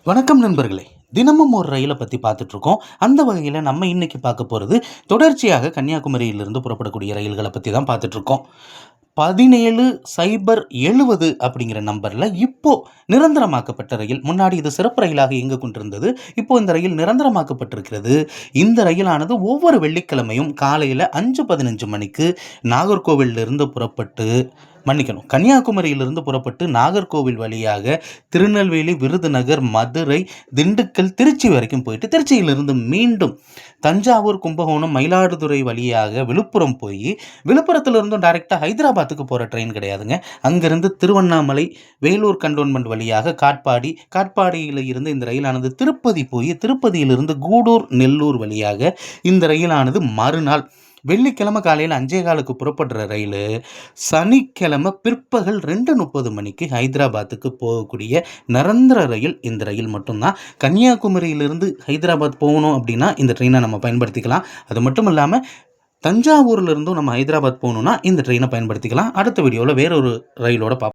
வணக்கம் நண்பர்களே. தினமும் ஒரு ரயிலை பற்றி பார்த்துட்ருக்கோம். அந்த வகையில் நம்ம இன்னைக்கு பார்க்க போகிறது தொடர்ச்சியாக கன்னியாகுமரியிலிருந்து புறப்படக்கூடிய ரயில்களை பற்றி தான் பார்த்துட்ருக்கோம். 17,070 அப்படிங்கிற நம்பரில் இப்போ நிரந்தரமாக்கப்பட்ட ரயில். முன்னாடி இது சிறப்பு ரயிலாக இயங்க கொண்டிருந்தது. இப்போ இந்த ரயில் நிரந்தரமாக்கப்பட்டிருக்கிறது. இந்த ரயிலானது ஒவ்வொரு வெள்ளிக்கிழமையும் காலையில் 5:15 மணிக்கு நாகர்கோவிலிருந்து புறப்பட்டு கன்னியாகுமரியிலிருந்து புறப்பட்டு நாகர்கோவில் வழியாக திருநெல்வேலி, விருதுநகர், மதுரை, திண்டுக்கல், திருச்சி வரைக்கும் போயிட்டு திருச்சியிலிருந்து மீண்டும் தஞ்சாவூர், கும்பகோணம், மயிலாடுதுறை வழியாக விழுப்புரம் போய் விழுப்புரத்திலிருந்தும் டைரெக்டாக ஹைதராபாத்துக்கு போகிற ட்ரெயின் கிடையாதுங்க. அங்கேருந்து திருவண்ணாமலை, வேலூர் கண்டோன்மெண்ட் வழியாக காட்பாடியில் இருந்து இந்த ரயிலானது திருப்பதி போய் திருப்பதியிலிருந்து கூடூர், நெல்லூர் வழியாக இந்த ரயிலானது மறுநாள் வெள்ளிக்கிழமை காலையில் 5:15 புறப்படுற ரயில் சனிக்கிழமை பிற்பகல் 2:30 மணிக்கு ஹைதராபாத்துக்கு போகக்கூடிய நிரந்தர ரயில் இந்த ரயில் மட்டும்தான். கன்னியாகுமரியிலிருந்து ஹைதராபாத் போகணும் அப்படின்னா இந்த ட்ரெயினை நம்ம பயன்படுத்திக்கலாம். அது மட்டும் இல்லாமல் தஞ்சாவூர்லேருந்தும் நம்ம ஹைதராபாத் போகணுன்னா இந்த ட்ரெயினை பயன்படுத்திக்கலாம். அடுத்த வீடியோவில் வேறொரு ரயிலோட பார்ப்போம்.